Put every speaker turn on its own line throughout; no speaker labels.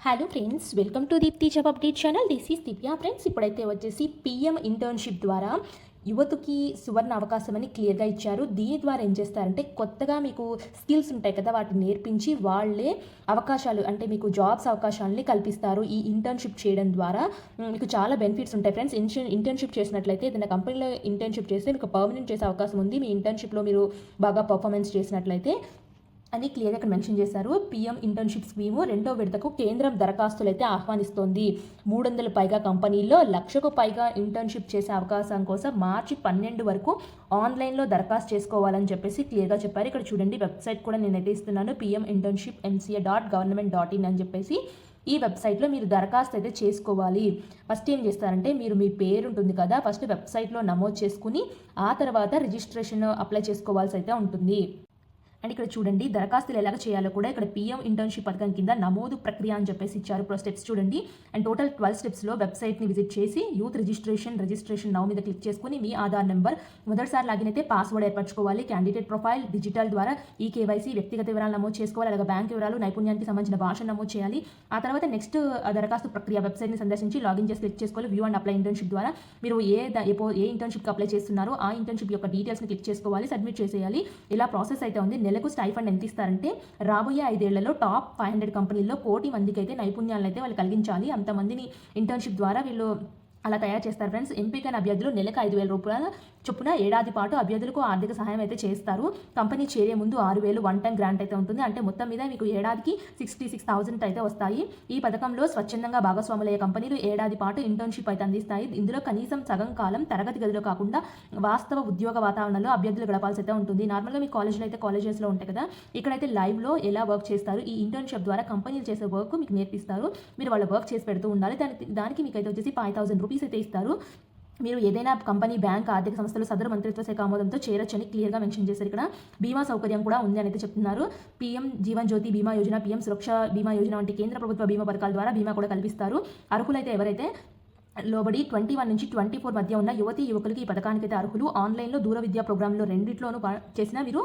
Hello friends, welcome to Deepthi job update channel. This is Divya. Friends, ఇప్పుడైతే వచ్చేసి PM internship ద్వారా యువతకి సువర్ణ అవకాశం అని క్లియర్గా ఇచ్చారు. దీని ద్వారా ఏం చేస్తారంటే కొత్తగా మీకు స్కిల్స్ ఉంటాయి కదా, వాటిని నేర్పించి వాళ్ళే అవకాశాలు అంటే మీకు జాబ్స్ అవకాశాలని కల్పిస్తారు. ఈ ఇంటర్న్షిప్ చేయడం ద్వారా మీకు చాలా బెనిఫిట్స్ ఉంటాయి ఫ్రెండ్స్. ఇంటర్న్షిప్ చేసినట్లయితే ఏదైనా కంపెనీలో ఇంటర్న్షిప్ చేస్తే మీకు పర్మనెంట్ చేసే అవకాశం ఉంది. మీ ఇంటర్న్షిప్లో మీరు బాగా పర్ఫార్మెన్స్ చేసినట్లయితే అని క్లియర్గా ఇక్కడ మెన్షన్ చేశారు. పీఎం ఇంటర్న్షిప్ స్కీము 2వ విడతకు కేంద్రం దరఖాస్తులు అయితే ఆహ్వానిస్తోంది. 300 పైగా కంపెనీల్లో 1,00,000కు పైగా ఇంటర్న్షిప్ చేసే అవకాశం కోసం మార్చి 12 వరకు ఆన్లైన్లో దరఖాస్తు చేసుకోవాలని చెప్పేసి క్లియర్గా చెప్పారు. ఇక్కడ చూడండి, వెబ్సైట్ కూడా నేనైతే ఇస్తున్నాను, pminternshipmca.government.in అని చెప్పేసి. ఈ వెబ్సైట్లో మీరు దరఖాస్తు అయితే చేసుకోవాలి. ఫస్ట్ ఏం చేస్తారంటే మీరు మీ పేరు ఉంటుంది కదా, ఫస్ట్ వెబ్సైట్లో నమోదు చేసుకుని ఆ తర్వాత రిజిస్ట్రేషన్ అప్లై చేసుకోవాల్సి అయితే ఉంటుంది. అండ్ ఇక్కడ చూడండి, దరఖాస్తులు ఎలాగ చేయాలో కూడా ఇక్కడ పీఎం ఇంటర్న్షిప్ పథకం కింద నమోదు ప్రక్రియ అని చెప్పేసి ఇచ్చారు. ఇప్పుడు స్టెప్స్ చూడండి. అండ్ టోటల్ 12 స్టెప్స్లో వెబ్సైట్ని విజిట్ చేసి యూత్ రిజిస్ట్రేషన్ నౌ మీద క్లిక్ చేసుకుని మీ ఆధార్ నెంబర్, మొదటిసారి లాగిన్ అయితే పాస్వర్డ్ ఏర్పరచుకోవాలి. క్యాండిడేట్ ప్రొఫైల్ డిజిటల్ ద్వారా ఈ కేవైసీ, వ్యక్తిగత వివరాలు నమోదు చేసుకోవాలి. అలాగే బ్యాంక్ వివరాలు, నైపుణ్యానికి సంబంధించిన భాష నమోదు చేయాలి. ఆ తర్వాత నెక్స్ట్ దరఖాస్తు ప్రక్రియ వెబ్సైట్ని సందర్శించి లాగిన్ చేసి క్లిక్ చేసుకోవాలి. వ్యూ అండ్ అప్లై ఇంటర్న్షిప్ ద్వారా మీరు ఏ ఇంటర్న్షిప్కి అప్లై చేస్తున్నారో ఆ ఇంటర్న్షిప్ యొక్క డీటెయిల్స్ని క్లిక్ చేసుకోవాలి, సబ్మిట్ చేసేయాలి. ఇలా ప్రాసెస్ అయితే ఉంది. నెలకు స్టైఫండ్ ఎంత ఇస్తారంటే రాబోయే 5 ఏళ్లలో టాప్ 500 కంపెనీల్లో 1 కోటి మందికి అయితే నైపుణ్యాలను అయితే వాళ్ళు కలిగించాలి. అంతమందిని ఇంటర్న్షిప్ ద్వారా వీళ్ళు అలా తయారు చేస్తారు ఫ్రెండ్స్. ఎంపికైన అభ్యర్థులు నెలకు 5,000 రూపాయల చొప్పున ఏడాది పాటు అభ్యర్థులకు ఆర్థిక సహాయం అయితే చేస్తారు. కంపెనీ చేరే ముందు 6,000 వన్ టైం గ్రాంట్ అయితే ఉంటుంది. అంటే మొత్తం మీద మీకు ఏడాదికి 66,000 అయితే వస్తాయి. ఈ పథకంలో స్వచ్ఛందంగా భాగస్వాములయ్యే కంపెనీలు ఏడాది పాటు ఇంటర్న్షిప్ అయితే అందిస్తాయి. ఇందులో కనీసం సగం కాలం తరగతి గదిలో కాకుండా వాస్తవ ఉద్యోగ వాతావరణంలో అభ్యర్థులు గడపాల్సి అయితే ఉంటుంది. నార్మల్గా మీ కాలేజ్లో అయితే కాలేజెస్లో ఉంటాయి కదా, ఇక్కడైతే లైవ్లో ఎలా వర్క్ చేస్తారు, ఈ ఇంటర్న్షిప్ ద్వారా కంపెనీలు చేసే వర్క్ మీకు నేర్పిస్తారు. మీరు వాళ్ళ వర్క్ చేసి పెడుతూ ఉండాలి. దానికి మీకు అయితే వచ్చేసి 5,000 రూపీస్ అయితే ఇస్తారు. మీరు ఏదైనా కంపెనీ, బ్యాంక్, ఆర్థిక సంస్థలు సదరు మంత్రిత్వ శాఖ ఆమోదంతో చేరొచ్చని క్లియర్గా మెన్షన్ చేశారు. ఇక్కడ బీమా సౌకర్యం కూడా ఉంది అని అయితే చెప్తున్నారు. పీఎం జీవన్ జ్యోతి బీమా యోజన, పీఎం సురక్ష బీమా యోజన వంటి కేంద్ర ప్రభుత్వ బీమా పథకాల ద్వారా బీమా కూడా కల్పిస్తారు. అర్హులైతే ఎవరైతే లోబడి 21 నుంచి 24 మధ్య ఉన్న యువతీ యువకులకి ఈ పథకానికి అయితే అర్హులు. ఆన్లైన్లో దూర విద్యా ప్రోగ్రాంలో రెండిట్లోనూ చేసిన మీరు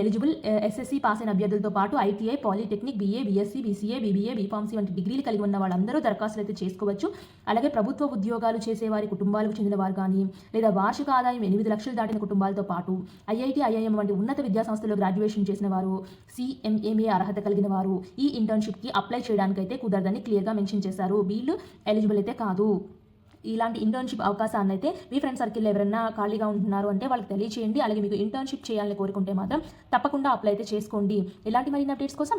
ఎలిజిబుల్. ఎస్ఎస్సీ పాస్ అయిన అభ్యర్థులతో పాటు ITI, polytechnic, BA, BSc, BCA, BBA, B Pharmacy వంటి డిగ్రీలు కలిగి ఉన్న వాళ్ళందరూ దరఖాస్తులు అయితే చేసుకోవచ్చు. అలాగే ప్రభుత్వ ఉద్యోగాలు చేసే వారి కుటుంబాలకు చెందిన వారు కానీ, లేదా వార్షిక ఆదాయం 8 లక్షలు దాటిన కుటుంబాలతో పాటు ఐఐటీ, ఐఐఎం వంటి ఉన్నత విద్యా సంస్థల్లో గ్రాడ్యుయేషన్ చేసిన వారు, CMMA అర్హత కలిగిన వారు ఈ ఇంటర్న్షిప్కి అప్లై చేయడానికి అయితే కుదరదని క్లియర్గా మెన్షన్ చేశారు. వీళ్ళు ఎలిజిబుల్ అయితే కాదు. ఇలాంటి ఇంటర్న్షిప్ అవకాశాన్ని అయితే మీ ఫ్రెండ్ సర్కిల్లో ఎవరైనా ఖాళీగా ఉంటున్నారు అంటే వాళ్ళకి తెలియచేయండి. అలాగే మీకు ఇంటర్న్షిప్ చేయాలని కోరుకుంటే మాత్రం తప్పకుండా అప్లై అయితే చేసుకోండి. ఇలాంటి మరిన్ని అప్డేట్స్ కోసం